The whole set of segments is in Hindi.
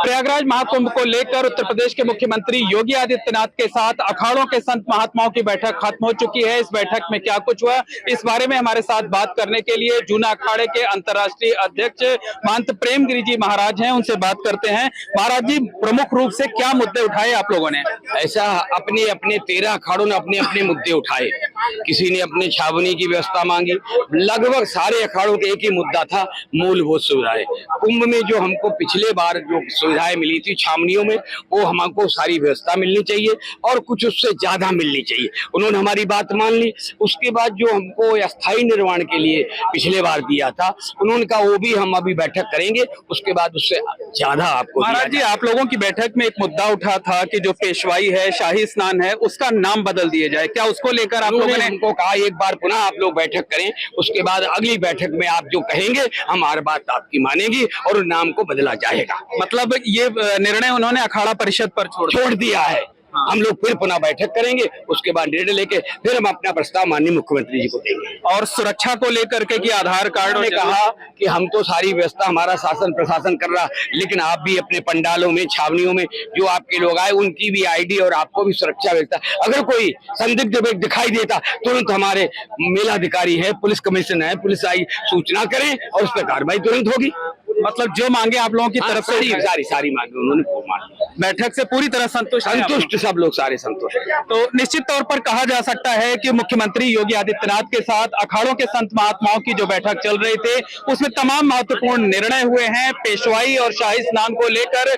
प्रयागराज महाकुंभ को लेकर उत्तर प्रदेश के मुख्यमंत्री योगी आदित्यनाथ के साथ अखाड़ों के संत महात्माओं की बैठक खत्म हो चुकी है। इस बैठक में क्या कुछ हुआ, इस बारे में हमारे साथ बात करने के लिए जूना अखाड़े के अंतर्राष्ट्रीय अध्यक्ष महंत प्रेमगिरि जी महाराज हैं, उनसे बात करते हैं। महाराज जी, प्रमुख रूप से क्या मुद्दे उठाए आप लोगों ने? ऐसा अपने अपने 13 अखाड़ों ने अपने अपने मुद्दे उठाए। किसी ने अपने छावनी की व्यवस्था मांगी। लगभग सारे अखाड़ों के एक ही मुद्दा था, मूलभूत सुविधाएं। कुंभ में जो हमको पिछले बार जो सुविधाएं मिली थी छावनियों में, वो हमको सारी व्यवस्था मिलनी चाहिए और कुछ उससे ज्यादा मिलनी चाहिए। उन्होंने हमारी बात मान ली। उसके बाद जो हमको अस्थायी निर्माण के लिए पिछले बार दिया था, उन्होंने कहा वो भी हम अभी बैठक करेंगे, उसके बाद उससे ज्यादा आपको। महाराज जी, आप लोगों की बैठक में एक मुद्दा उठा था कि जो पेशवाई है, शाही स्नान है, उसका नाम बदल दिया जाए। क्या उसको लेकर आप लोगों ने हमको कहा एक बार पुनः आप लोग बैठक करें, उसके बाद अगली बैठक में आप जो कहेंगे हम हर बात आपकी मानेंगी और नाम को बदला जाएगा। मतलब ये निर्णय उन्होंने अखाड़ा परिषद पर छोड़ दिया है। हम लोग फिर पुनः बैठक करेंगे, उसके बाद निर्णय लेके फिर हम अपना प्रस्ताव माननीय मुख्यमंत्री जी को देंगे। और सुरक्षा को लेकर के कि आधार कार्ड ने कहा कि हम तो सारी व्यवस्था हमारा शासन प्रशासन कर रहा, लेकिन आप भी अपने पंडालों में, छावनियों में जो आपके लोग आए उनकी भी आईडी और आपको भी सुरक्षा व्यवस्था। अगर कोई संदिग्ध व्यक्ति दिखाई देता तुरंत हमारे मेलाधिकारी है, पुलिस कमिश्नर है, पुलिस आई सूचना करें और उस पर कार्रवाई तुरंत होगी। मतलब जो मांगे आप लोगों की तरफ से सारी मांगे उन्होंने मान ली। बैठक से पूरी तरह संतुष्ट सब लोग सारे संतुष्ट। तो निश्चित तौर पर कहा जा सकता है कि मुख्यमंत्री योगी आदित्यनाथ के साथ अखाड़ों के संत महात्माओं की जो बैठक चल रही थी, उसमें तमाम महत्वपूर्ण निर्णय हुए हैं। पेशवाई और शाही स्नान को लेकर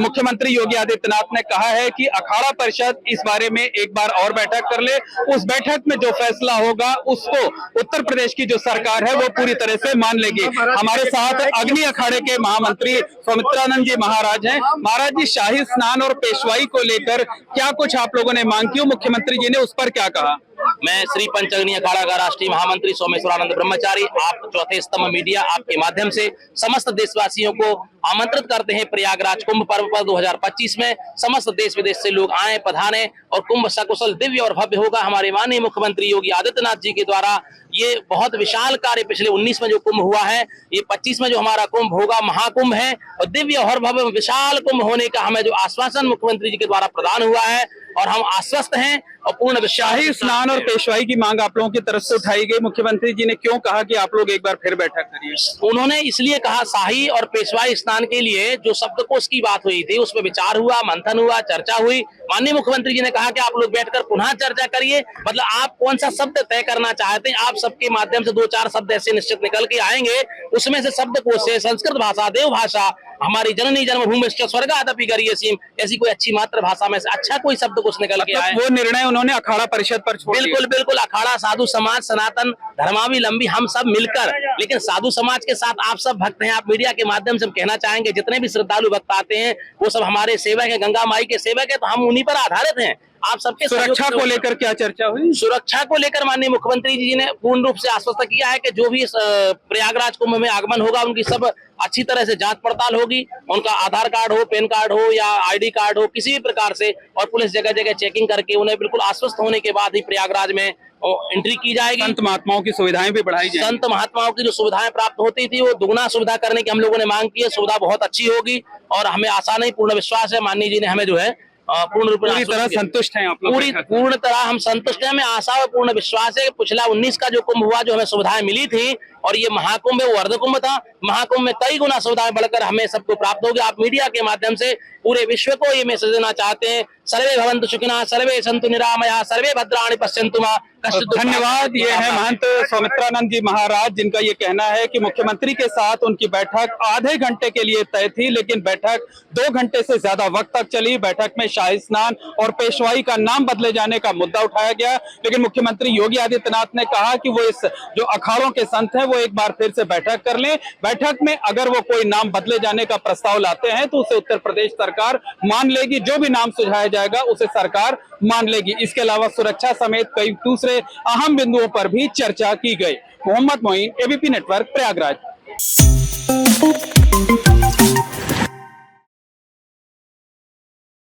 मुख्यमंत्री योगी आदित्यनाथ ने कहा है कि अखाड़ा परिषद इस बारे में एक बार और बैठक कर ले। उस बैठक में जो फैसला होगा उसको उत्तर प्रदेश की जो सरकार है वो पूरी तरह से मान लेगी। हमारे साथ अग्नि अखाड़े के महामंत्री सौमित्रानंद जी महाराज हैं। महाराज जी, शाही स्नान और पेशवाई को लेकर क्या कुछ आप लोगों ने मांग की, मुख्यमंत्री जी ने उस पर क्या कहा? मैं श्री पंचअग्नि अखाड़ा का राष्ट्रीय महामंत्री सोमेश्वरानंद ब्रह्मचारी, आप चौथे स्तंभ मीडिया, आपके माध्यम से समस्त देशवासियों को आमंत्रित करते हैं प्रयागराज कुंभ पर्व पर 2025 में समस्त देश विदेश से लोग आए, पधारे और कुंभ सकुशल, दिव्य और भव्य होगा। हमारे माननीय मुख्यमंत्री योगी आदित्यनाथ जी के द्वारा ये बहुत विशाल कार्य पिछले 19 में जो कुंभ हुआ है, ये 25 में जो हमारा कुंभ होगा महाकुंभ है और दिव्य और भव्य विशाल कुंभ होने का हमें जो आश्वासन मुख्यमंत्री जी के द्वारा प्रदान हुआ है और हम आश्वस्त हैं और पूर्ण शाही स्नान और पेशवाई की मांग आप लोगों की तरफ से उठाई गई। मुख्यमंत्री जी ने क्यों कहा कि आप लोग एक बार फिर बैठक करिए? उन्होंने इसलिए कहा, शाही और पेशवाई स्नान के लिए जो शब्दकोश की बात हुई थी उसमें विचार हुआ, मंथन हुआ, चर्चा हुई। माननीय मुख्यमंत्री जी ने कहा कि आप लोग बैठकर पुनः चर्चा करिए। मतलब आप कौन सा शब्द तय करना चाहते हैं, आप सबके माध्यम से 2-4 शब्द ऐसे निश्चित निकल के आएंगे। उसमें से शब्दकोश से संस्कृत भाषा, देव भाषा, हमारी जननी जन्मभूमि स्वर्गादपि गरीयसीम, ऐसी कोई अच्छी मातृभाषा में से अच्छा कोई शब्दकोश निकल के आए। वो निर्णय उन्होंने अखाड़ा परिषद पर छोड़ दिया। बिल्कुल अखाड़ा, साधु समाज, सनातन धर्मावलंबी हम सब मिलकर, लेकिन साधु समाज के साथ आप सब भक्त हैं। आप मीडिया के माध्यम से हम कहना चाहेंगे जितने भी श्रद्धालु भक्त आते हैं वो सब हमारे सेवक है, गंगा माई के सेवक है, तो हम उन्हीं पर आधारित हैं। आप सबके सुरक्षा को लेकर क्या चर्चा हुई? सुरक्षा को लेकर माननीय मुख्यमंत्री जी ने पूर्ण रूप से आश्वस्त किया है कि जो भी प्रयागराज कुंभ में आगमन होगा उनकी सब अच्छी तरह से जांच पड़ताल होगी। उनका आधार कार्ड हो, पैन कार्ड हो या आईडी कार्ड हो, किसी भी प्रकार से, और पुलिस जगह जगह चेकिंग करके उन्हें बिल्कुल आश्वस्त होने के बाद ही प्रयागराज में एंट्री की जाएगी। संत महात्माओं की सुविधाएं भी बढ़ाई जाएंगी। संत महात्माओं की जो सुविधाएं प्राप्त होती थी वो दुगुना सुविधा करने की हम लोगों ने मांग की है। सुविधा बहुत अच्छी होगी और हमें आशा नहीं, पूर्ण विश्वास है माननीय जी ने हमें जो है पूरी तरह संतुष्ट हैं आप लोग? पूर्ण तरह हम संतुष्ट हैं। हमें आशा और पूर्ण विश्वास है कि पिछला 19 का जो कुंभ हुआ, जो हमें सुविधाएं मिली थी, और ये महाकुंभ है वो अर्धकुंभ था। महाकुंभ में कई गुना सुविधाएं बढ़कर हमें सबको प्राप्त होगी। आप मीडिया के माध्यम से पूरे विश्व को ये मैसेज देना चाहते हैं, सर्वे भवन्तु सुखिनः, सर्वे सन्तु निरामयाः, सर्वे भद्राणि पश्यन्तु मा कश्चित्। धन्यवाद। ये है महंत सौमित्रानंद जी महाराज, जिनका ये कहना है कि मुख्यमंत्री के साथ उनकी बैठक आधे घंटे के लिए तय थी, लेकिन बैठक 2 घंटे से ज्यादा वक्त तक चली। बैठक में शाही स्नान और पेशवाई का नाम बदले जाने का मुद्दा उठाया गया, लेकिन मुख्यमंत्री योगी आदित्यनाथ ने कहा कि वो इस जो अखाड़ों के संत हैं वो एक बार फिर से बैठक कर लें। बैठक में अगर वो कोई नाम बदले जाने का प्रस्ताव लाते हैं तो उसे उत्तर प्रदेश सरकार मान लेगी। जो भी नाम सुझाया जाएगा उसे सरकार मान लेगी। इसके अलावा सुरक्षा समेत कई दूसरे अहम बिंदुओं पर भी चर्चा की गई। Mohammad Moin, ABP network, Prayagraj.